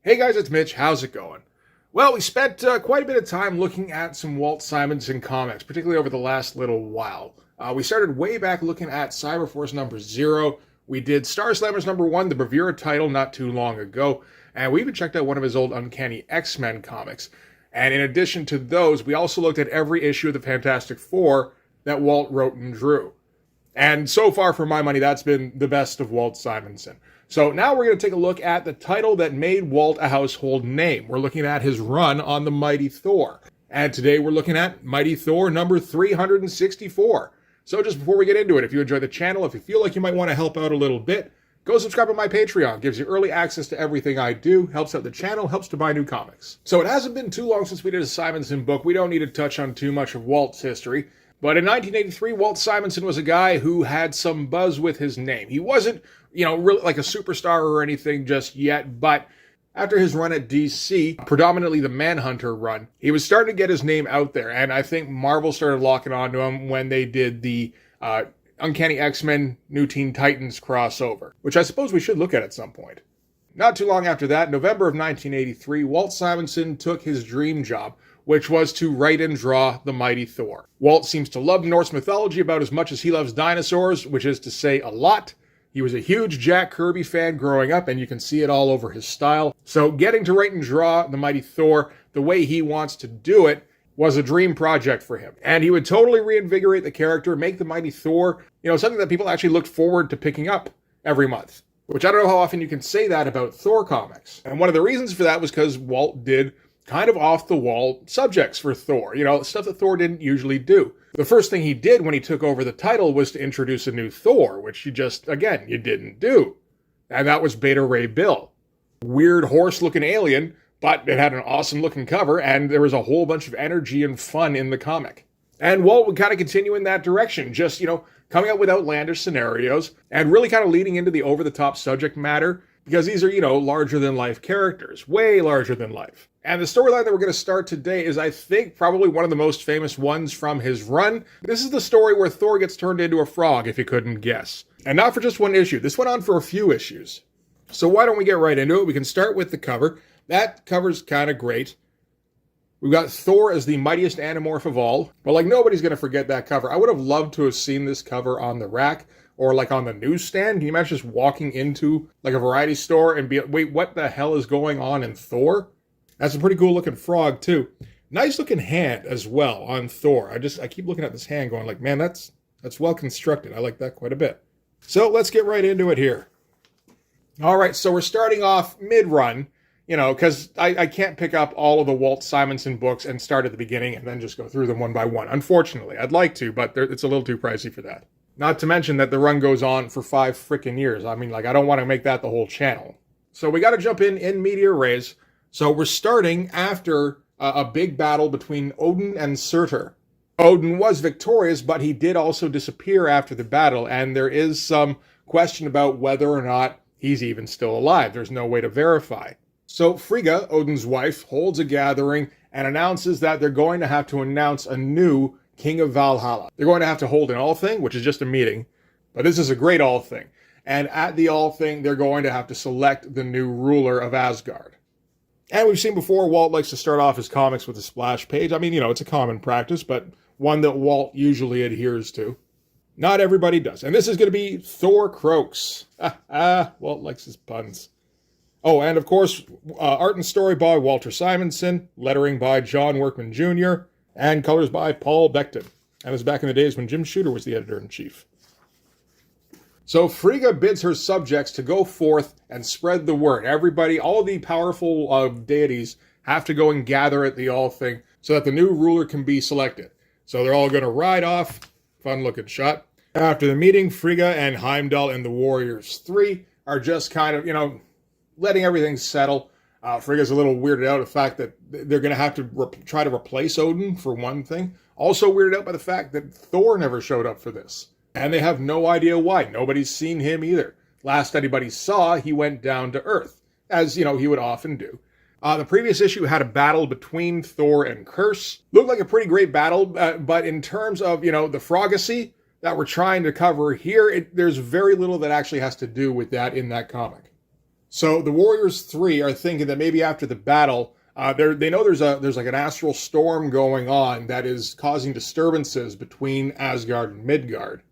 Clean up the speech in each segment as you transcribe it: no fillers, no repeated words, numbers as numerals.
Hey guys, it's Mitch. How's it going? Well, we spent quite a bit of time looking at some Walt Simonson comics, particularly over the last little while. We started way back looking at Cyberforce number 0. We did Star Slammers number 1, the Bravura title, not too long ago. And we even checked out one of his old Uncanny X-Men comics. And in addition to those, we also looked at every issue of the Fantastic Four that Walt wrote and drew. And so far, for my money, that's been the best of Walt Simonson. So now we're going to take a look at the title that made Walt a household name. We're looking at his run on the Mighty Thor. And today we're looking at Mighty Thor number 364. So just before we get into it, if you enjoy the channel, if you feel like you might want to help out a little bit, go subscribe to my Patreon. Gives you early access to everything I do, helps out the channel, helps to buy new comics. So it hasn't been too long since we did a Simonson book. We don't need to touch on too much of Walt's history. But in 1983, Walt Simonson was a guy who had some buzz with his name. He wasn't, really like a superstar or anything just yet, but after his run at DC, predominantly the Manhunter run, he was starting to get his name out there, and I think Marvel started locking onto him when they did the Uncanny X-Men New Teen Titans crossover, which I suppose we should look at some point. Not too long after that, November of 1983, Walt Simonson took his dream job, which was to write and draw the Mighty Thor. Walt seems to love Norse mythology about as much as he loves dinosaurs, which is to say a lot. He was a huge Jack Kirby fan growing up, and you can see it all over his style. So getting to write and draw the Mighty Thor the way he wants to do it was a dream project for him. And he would totally reinvigorate the character, make the Mighty Thor, something that people actually looked forward to picking up every month. Which I don't know how often you can say that about Thor comics. And one of the reasons for that was because Walt did kind of off-the-wall subjects for Thor, stuff that Thor didn't usually do. The first thing he did when he took over the title was to introduce a new Thor, which you didn't do. And that was Beta Ray Bill. Weird horse-looking alien, but it had an awesome-looking cover, and there was a whole bunch of energy and fun in the comic. And Walt would kind of continue in that direction, just, coming up with outlandish scenarios, and really kind of leading into the over-the-top subject matter, because these are, larger-than-life characters, way larger than life. And the storyline that we're going to start today is, I think, probably one of the most famous ones from his run. This is the story where Thor gets turned into a frog, if you couldn't guess. And not for just one issue. This went on for a few issues. So why don't we get right into it? We can start with the cover. That cover's kind of great. We've got Thor as the mightiest animorph of all. But nobody's going to forget that cover. I would have loved to have seen this cover on the rack or on the newsstand. Can you imagine just walking into a variety store and be like, wait, what the hell is going on in Thor? That's a pretty cool looking frog too. Nice looking hand as well on Thor. I keep looking at this hand going man, that's well constructed. I like that quite a bit. So let's get right into it here. All right, so we're starting off mid-run, because I can't pick up all of the Walt Simonson books and start at the beginning and then just go through them one by one. Unfortunately, I'd like to, but it's a little too pricey for that. Not to mention that the run goes on for 5 freaking years. I don't want to make that the whole channel. So we got to jump in media res. So we're starting after a big battle between Odin and Surtur. Odin was victorious, but he did also disappear after the battle, and there is some question about whether or not he's even still alive. There's no way to verify. So Frigga, Odin's wife, holds a gathering and announces that they're going to have to announce a new King of Valhalla. They're going to have to hold an All-Thing, which is just a meeting, but this is a great All-Thing. And at the All-Thing, they're going to have to select the new ruler of Asgard. And we've seen before, Walt likes to start off his comics with a splash page. It's a common practice, but one that Walt usually adheres to. Not everybody does. And this is going to be Thor Croaks. Walt likes his puns. Oh, and of course, art and story by Walter Simonson, lettering by John Workman Jr., and colors by Paul Becton. And it was back in the days when Jim Shooter was the editor-in-chief. So Frigga bids her subjects to go forth and spread the word. Everybody, all the powerful deities have to go and gather at the All-Thing so that the new ruler can be selected. So they're all going to ride off. Fun-looking shot. After the meeting, Frigga and Heimdall and the Warriors 3 are just kind of, letting everything settle. Frigga's a little weirded out of the fact that they're going to have to try to replace Odin, for one thing. Also weirded out by the fact that Thor never showed up for this. And they have no idea why. Nobody's seen him either. Last anybody saw, he went down to Earth, as, he would often do. The previous issue had a battle between Thor and Curse. Looked like a pretty great battle, but in terms of, the Frogacy that we're trying to cover here, there's very little that actually has to do with that in that comic. So the Warriors 3 are thinking that maybe after the battle, they know there's like an astral storm going on that is causing disturbances between Asgard and Midgard.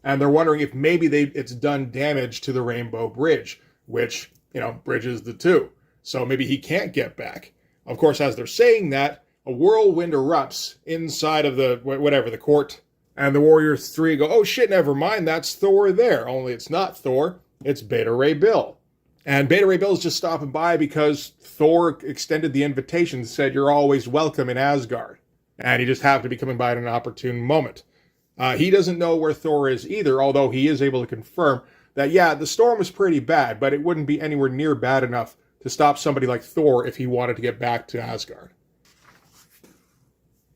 And they're wondering if maybe it's done damage to the Rainbow Bridge, which, bridges the two. So maybe he can't get back. Of course, as they're saying that, a whirlwind erupts inside of the court. And the Warriors 3 go, oh shit, never mind, that's Thor there. Only it's not Thor, it's Beta Ray Bill. And Beta Ray Bill's just stopping by because Thor extended the invitation and said, you're always welcome in Asgard. And he just happened to be coming by at an opportune moment. He doesn't know where Thor is either, although he is able to confirm that, yeah, the storm was pretty bad, but it wouldn't be anywhere near bad enough to stop somebody like Thor if he wanted to get back to Asgard.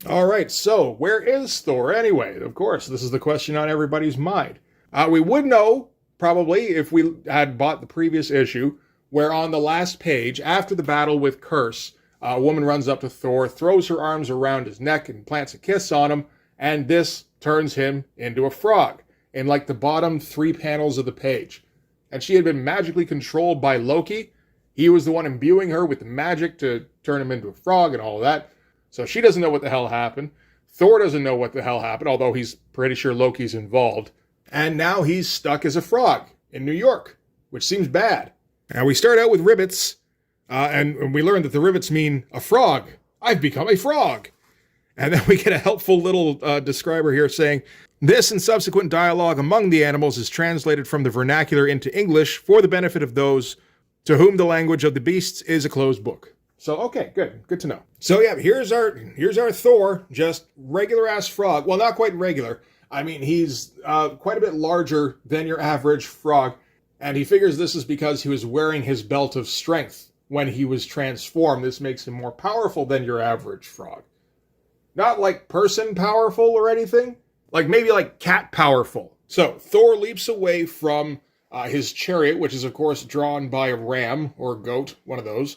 All right, so where is Thor anyway? Of course, this is the question on everybody's mind. We would know, probably, if we had bought the previous issue, where on the last page, after the battle with Curse, a woman runs up to Thor, throws her arms around his neck and plants a kiss on him, and this turns him into a frog in like the bottom 3 panels of the page. And she had been magically controlled by Loki. He was the one imbuing her with the magic to turn him into a frog and all of that. So she doesn't know what the hell happened. Thor doesn't know what the hell happened, although he's pretty sure Loki's involved. And now he's stuck as a frog in New York, which seems bad. And we start out with rivets, and we learn that the rivets mean a frog. I've become a frog. And then we get a helpful little describer here saying, this and subsequent dialogue among the animals is translated from the vernacular into English for the benefit of those to whom the language of the beasts is a closed book. So, okay, good to know. So yeah, here's our Thor, just regular ass frog. Well, not quite regular. I mean, he's quite a bit larger than your average frog. And he figures this is because he was wearing his belt of strength when he was transformed. This makes him more powerful than your average frog. Not like person powerful or anything. Like maybe like cat powerful. So Thor leaps away from his chariot, which is of course drawn by a ram or a goat, one of those.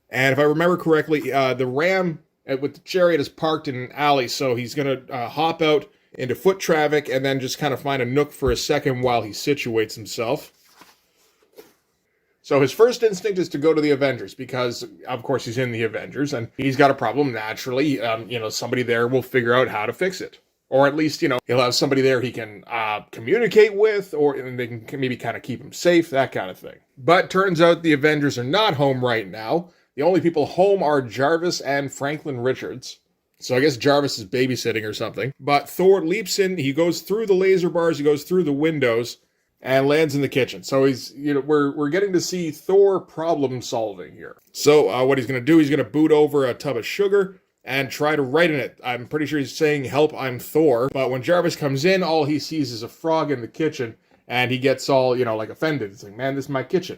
And if I remember correctly, the ram with the chariot is parked in an alley. So he's going to hop out into foot traffic and then just kind of find a nook for a second while he situates himself. So his first instinct is to go to the Avengers because, of course, he's in the Avengers and he's got a problem naturally. Somebody there will figure out how to fix it. Or at least, he'll have somebody there he can communicate with, or they can maybe kind of keep him safe, that kind of thing. But turns out the Avengers are not home right now. The only people home are Jarvis and Franklin Richards. So I guess Jarvis is babysitting or something. But Thor leaps in, he goes through the laser bars, he goes through the windows, and lands in the kitchen. So he's, we're getting to see Thor problem solving here. So what he's going to do, he's going to boot over a tub of sugar and try to write in it. I'm pretty sure he's saying, help, I'm Thor. But when Jarvis comes in, all he sees is a frog in the kitchen, and he gets all, like offended. It's like, man, this is my kitchen.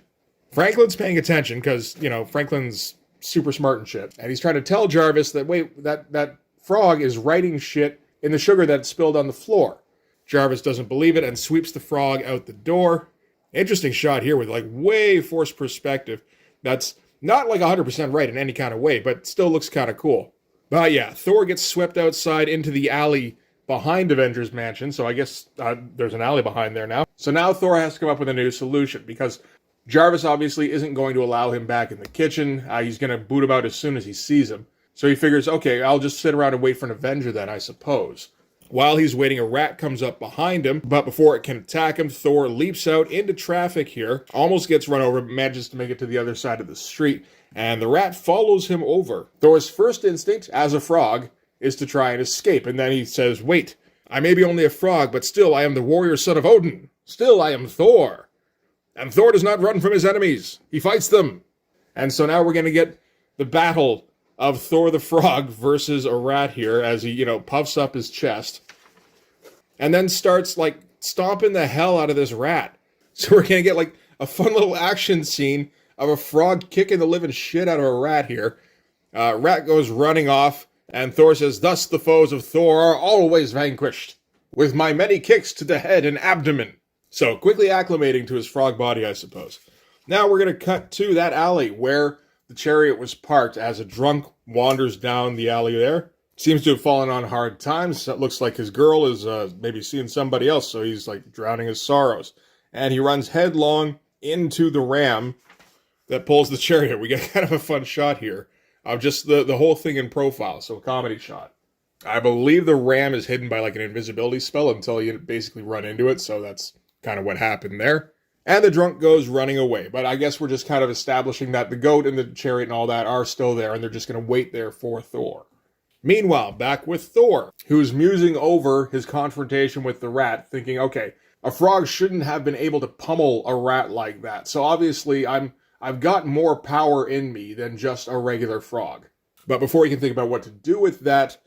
Franklin's paying attention because, Franklin's super smart and shit. And he's trying to tell Jarvis that, wait, that frog is writing shit in the sugar that spilled on the floor. Jarvis doesn't believe it and sweeps the frog out the door. Interesting shot here with way forced perspective. That's not 100% right in any kind of way, but still looks kind of cool. But yeah, Thor gets swept outside into the alley behind Avengers Mansion. So I guess there's an alley behind there now. So now Thor has to come up with a new solution because Jarvis obviously isn't going to allow him back in the kitchen. He's going to boot him out as soon as he sees him. So he figures, okay, I'll just sit around and wait for an Avenger then, I suppose. While he's waiting, a rat comes up behind him, but before it can attack him, Thor leaps out into traffic here, almost gets run over, manages to make it to the other side of the street, and the rat follows him over. Thor's first instinct, as a frog, is to try and escape, and then he says, wait, I may be only a frog, but still I am the warrior son of Odin. Still I am Thor. And Thor does not run from his enemies. He fights them. And so now we're going to get the battle of Thor the Frog versus a rat here as he, puffs up his chest and then starts, stomping the hell out of this rat. So we're going to get, a fun little action scene of a frog kicking the living shit out of a rat here. Rat goes running off, and Thor says, thus the foes of Thor are always vanquished, with my many kicks to the head and abdomen. So, quickly acclimating to his frog body, I suppose. Now we're going to cut to that alley where the chariot was parked as a drunk wanders down the alley there. Seems to have fallen on hard times. It looks like his girl is maybe seeing somebody else, so he's drowning his sorrows. And he runs headlong into the ram that pulls the chariot. We get kind of a fun shot here of just the whole thing in profile, so a comedy shot. I believe the ram is hidden by like an invisibility spell until you basically run into it, so that's kind of what happened there. And the drunk goes running away, but I guess we're just kind of establishing that the goat and the chariot and all that are still there, and they're just going to wait there for Thor. Meanwhile, back with Thor, who's musing over his confrontation with the rat, thinking, okay, a frog shouldn't have been able to pummel a rat like that, so obviously I've got more power in me than just a regular frog. But before he can think about what to do with that,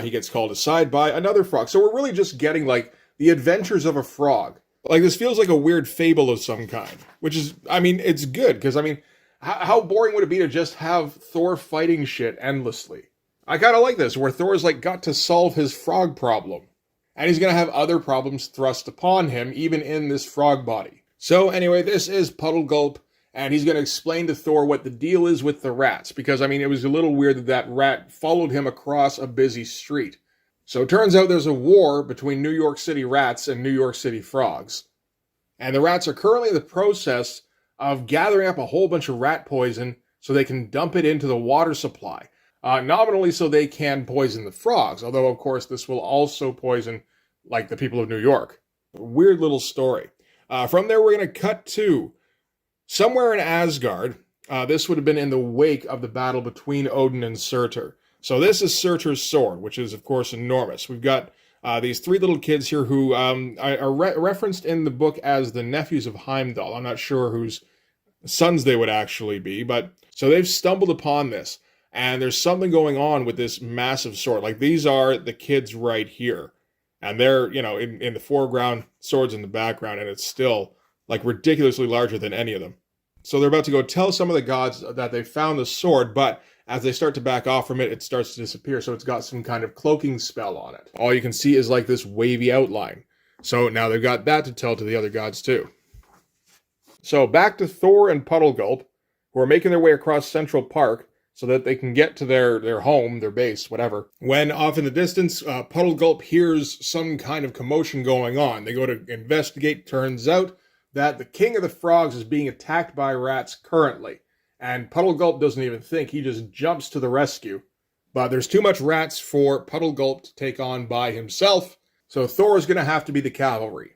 he gets called aside by another frog. So we're really just getting, like, the adventures of a frog. Like, this feels like a weird fable of some kind. Which is, I mean, it's good. Because, I mean, how boring would it be to just have Thor fighting shit endlessly? I kind of like this, where Thor's, like, got to solve his frog problem. And he's going to have other problems thrust upon him, even in this frog body. So, anyway, this is Puddle Gulp. And he's going to explain to Thor what the deal is with the rats. Because, I mean, it was a little weird that that rat followed him across a busy street. So it turns out there's a war between New York City rats and New York City frogs. And the rats are currently in the process of gathering up a whole bunch of rat poison so they can dump it into the water supply. Nominally so they can poison the frogs. Although, of course, this will also poison, like, the people of New York. Weird little story. From there, we're going to cut to somewhere in Asgard. This would have been in the wake of the battle between Odin and Surtur. So this is Surtur's sword, which is, of course, enormous. We've got these three little kids here who are referenced in the book as the nephews of Heimdall. I'm not sure whose sons they would actually be, but so they've stumbled upon this, and there's something going on with this massive sword. Like, these are the kids right here, and they're, you know, in the foreground, swords in the background, and it's still, like, ridiculously larger than any of them. So they're about to go tell some of the gods that they found the sword, but as they start to back off from it, it starts to disappear, so it's got some kind of cloaking spell on it. All you can see is, like, this wavy outline. So now they've got that to tell to the other gods, too. So back to Thor and Puddle Gulp, who are making their way across Central Park so that they can get to their home, their base, whatever. When off in the distance, Puddle Gulp hears some kind of commotion going on. They go to investigate. Turns out that the king of the frogs is being attacked by rats currently. And Puddle Gulp doesn't even think. He just jumps to the rescue. But there's too much rats for Puddle Gulp to take on by himself. So Thor is going to have to be the cavalry.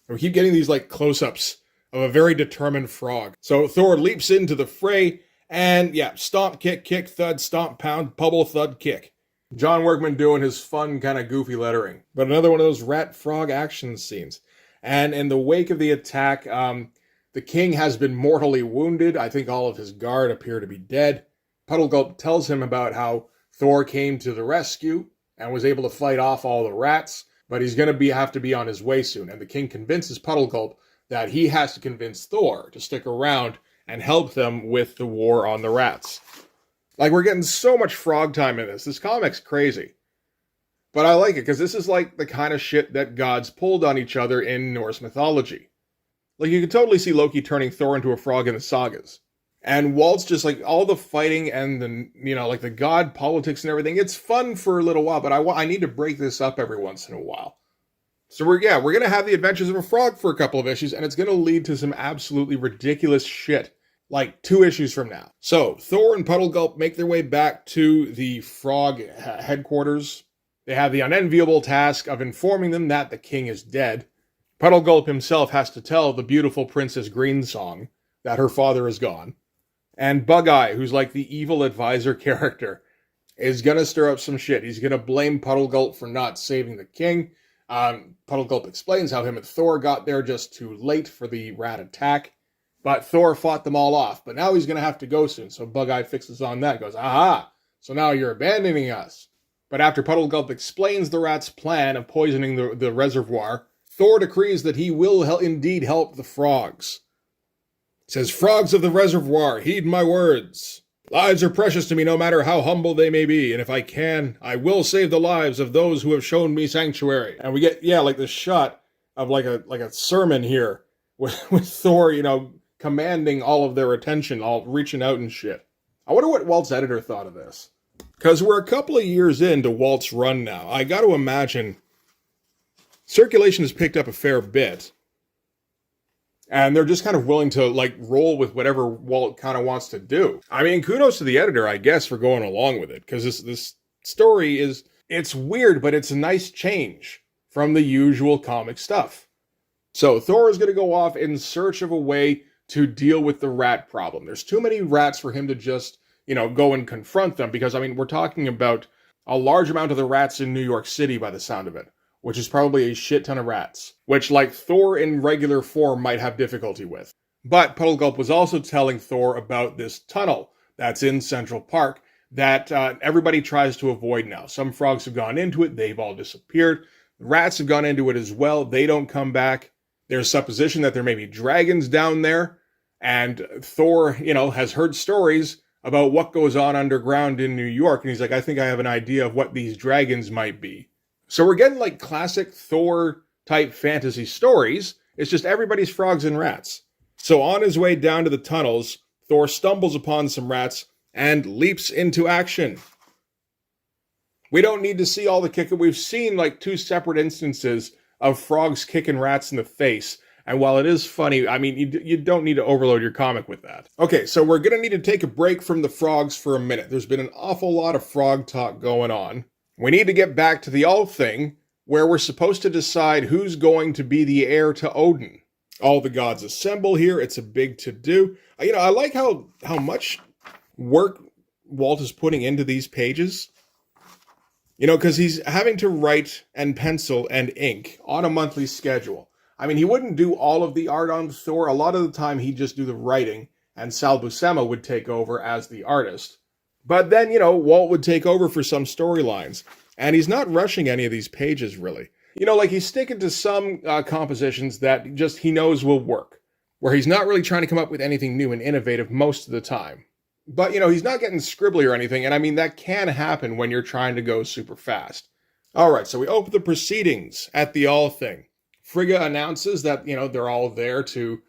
And we keep getting these, like, close-ups of a very determined frog. So Thor leaps into the fray. And, yeah, stomp, kick, kick, thud, stomp, pound, pubble, thud, kick. John Workman doing his fun, kind of goofy lettering. But another one of those rat-frog action scenes. And in the wake of the attack, the king has been mortally wounded. I think all of his guard appear to be dead. Puddle Gulp tells him about how Thor came to the rescue and was able to fight off all the rats, but he's going to have to be on his way soon. And the king convinces Puddle Gulp that he has to convince Thor to stick around and help them with the war on the rats. Like, we're getting so much frog time in this. This comic's crazy. But I like it, because this is like the kind of shit that gods pulled on each other in Norse mythology. Like, you can totally see Loki turning Thor into a frog in the sagas. And Walt's just, like, all the fighting and the, you know, like, the god politics and everything. It's fun for a little while, but I need to break this up every once in a while. So we're going to have the adventures of a frog for a couple of issues, and it's going to lead to some absolutely ridiculous shit, like 2 issues from now. So, Thor and Puddle Gulp make their way back to the frog headquarters. They have the unenviable task of informing them that the king is dead. Puddle Gulp himself has to tell the beautiful Princess Greensong that her father is gone. And Bug-Eye, who's like the evil advisor character, is going to stir up some shit. He's going to blame Puddle Gulp for not saving the king. Puddle Gulp explains how him and Thor got there just too late for the rat attack. But Thor fought them all off. But now he's going to have to go soon. So Bug-Eye fixes on that. Goes, aha! So now you're abandoning us. But after Puddle Gulp explains the rat's plan of poisoning the reservoir, Thor decrees that he will indeed help the frogs. He says, "Frogs of the reservoir, heed my words. Lives are precious to me no matter how humble they may be, and if I can, I will save the lives of those who have shown me sanctuary." And we get, like this shot of like a sermon here with Thor, commanding all of their attention, all reaching out and shit. I wonder what Walt's editor thought of this. Because we're a couple of years into Walt's run now. I got to imagine circulation has picked up a fair bit. And they're just kind of willing to like roll with whatever Walt kind of wants to do. I mean, kudos to the editor, I guess, for going along with it, because this story it's weird, but it's a nice change from the usual comic stuff. So Thor is going to go off in search of a way to deal with the rat problem. There's too many rats for him to just, go and confront them, because, I mean, we're talking about a large amount of the rats in New York City by the sound of it, which is probably a shit ton of rats, which, like, Thor in regular form might have difficulty with. But Puddle Gulp was also telling Thor about this tunnel that's in Central Park that everybody tries to avoid now. Some frogs have gone into it, they've all disappeared. Rats have gone into it as well, they don't come back. There's supposition that there may be dragons down there, and Thor, has heard stories about what goes on underground in New York, and he's like, I think I have an idea of what these dragons might be. So we're getting like classic Thor-type fantasy stories. It's just everybody's frogs and rats. So on his way down to the tunnels, Thor stumbles upon some rats and leaps into action. We don't need to see all the kicking. We've seen like 2 separate instances of frogs kicking rats in the face. And while it is funny, I mean, you don't need to overload your comic with that. Okay, so we're going to need to take a break from the frogs for a minute. There's been an awful lot of frog talk going on. We need to get back to the All thing, where we're supposed to decide who's going to be the heir to Odin. All the gods assemble here. It's a big to-do. I like how much work Walt is putting into these pages. Because he's having to write and pencil and ink on a monthly schedule. I mean, he wouldn't do all of the art on Thor. A lot of the time, he'd just do the writing, and Sal Buscema would take over as the artist. But then, Walt would take over for some storylines. And he's not rushing any of these pages, really. Like he's sticking to some compositions that just he knows will work, where he's not really trying to come up with anything new and innovative most of the time. But, he's not getting scribbly or anything, and I mean, that can happen when you're trying to go super fast. All right, so we open the proceedings at the All thing. Frigga announces that, they're all there to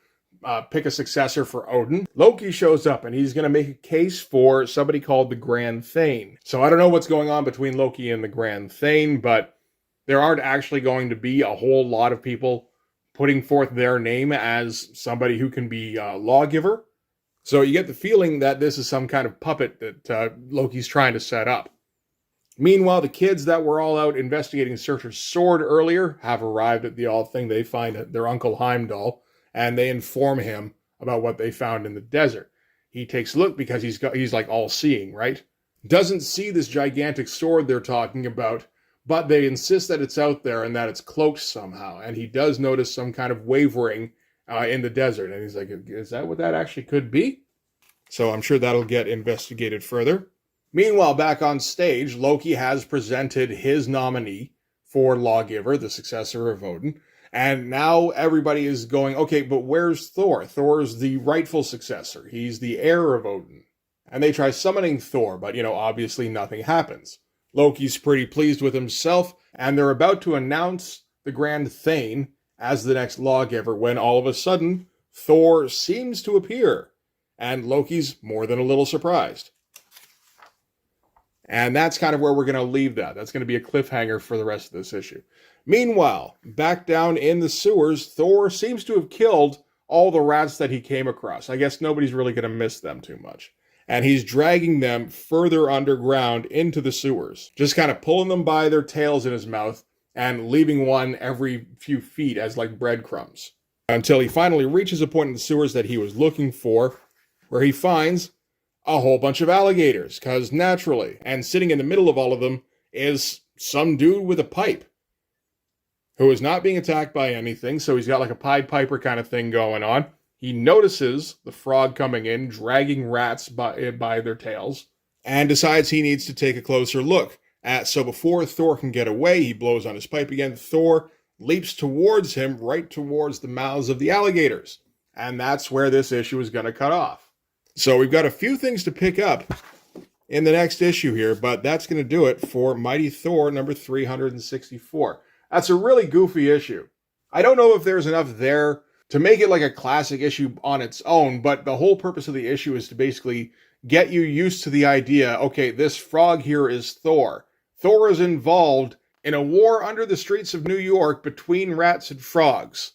pick a successor for Odin. Loki shows up, and he's going to make a case for somebody called the Grand Thane. So I don't know what's going on between Loki and the Grand Thane, but there aren't actually going to be a whole lot of people putting forth their name as somebody who can be a lawgiver. So you get the feeling that this is some kind of puppet that Loki's trying to set up. Meanwhile, the kids that were all out investigating Surtur's sword earlier have arrived at the All thing. They find their Uncle Heimdall, and they inform him about what they found in the desert. He takes a look because he's like all-seeing, right? Doesn't see this gigantic sword they're talking about, but they insist that it's out there and that it's cloaked somehow. And he does notice some kind of wavering in the desert. And he's like, is that what that actually could be? So I'm sure that'll get investigated further. Meanwhile, back on stage, Loki has presented his nominee for Lawgiver, the successor of Odin. And now everybody is going, okay, but where's Thor? Thor's the rightful successor. He's the heir of Odin. And they try summoning Thor, but, obviously nothing happens. Loki's pretty pleased with himself, and they're about to announce the Grand Thane as the next lawgiver when all of a sudden, Thor seems to appear. And Loki's more than a little surprised. And that's kind of where we're going to leave that. That's going to be a cliffhanger for the rest of this issue. Meanwhile, back down in the sewers, Thor seems to have killed all the rats that he came across. I guess nobody's really going to miss them too much. And he's dragging them further underground into the sewers, just kind of pulling them by their tails in his mouth and leaving one every few feet as like breadcrumbs. Until he finally reaches a point in the sewers that he was looking for, where he finds a whole bunch of alligators, because naturally, and sitting in the middle of all of them is some dude with a pipe who is not being attacked by anything, so he's got like a Pied Piper kind of thing going on. He notices the frog coming in, dragging rats by their tails, and decides he needs to take a closer look. So before Thor can get away, he blows on his pipe again. Thor leaps towards him, right towards the mouths of the alligators. And that's where this issue is going to cut off. So we've got a few things to pick up in the next issue here, but that's going to do it for Mighty Thor number 364. That's a really goofy issue. I don't know if there's enough there to make it like a classic issue on its own, but the whole purpose of the issue is to basically get you used to the idea, okay, this frog here is Thor. Thor is involved in a war under the streets of New York between rats and frogs.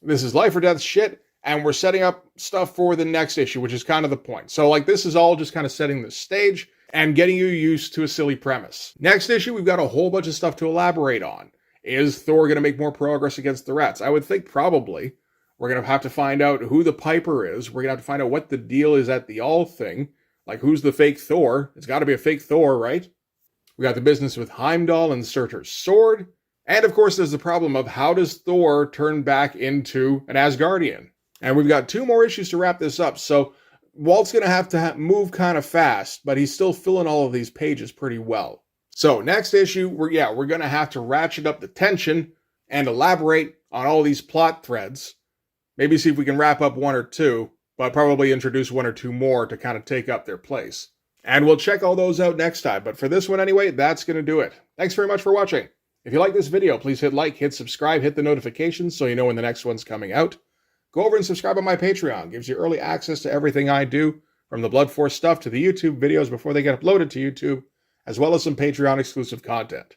This is life or death shit, and we're setting up stuff for the next issue, which is kind of the point. So like this is all just kind of setting the stage and getting you used to a silly premise. Next issue, we've got a whole bunch of stuff to elaborate on. Is Thor going to make more progress against the Rats? I would think probably. We're going to have to find out who the Piper is. We're going to have to find out what the deal is at the All thing. Like, who's the fake Thor? It's got to be a fake Thor, right? We got the business with Heimdall and Surtur's sword. And, of course, there's the problem of how does Thor turn back into an Asgardian? And we've got 2 more issues to wrap this up. So Walt's going to have to move kind of fast, but he's still filling all of these pages pretty well. So next issue, we're going to have to ratchet up the tension and elaborate on all these plot threads. Maybe see if we can wrap up 1 or 2, but probably introduce 1 or 2 more to kind of take up their place. And we'll check all those out next time. But for this one anyway, that's going to do it. Thanks very much for watching. If you like this video, please hit like, hit subscribe, hit the notifications so you know when the next one's coming out. Go over and subscribe on my Patreon. It gives you early access to everything I do, from the Blood Force stuff to the YouTube videos before they get uploaded to YouTube, as well as some Patreon exclusive content.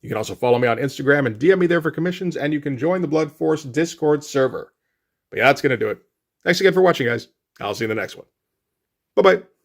You can also follow me on Instagram and DM me there for commissions, and you can join the Blood Force Discord server. But yeah, that's going to do it. Thanks again for watching, guys. I'll see you in the next one. Bye-bye.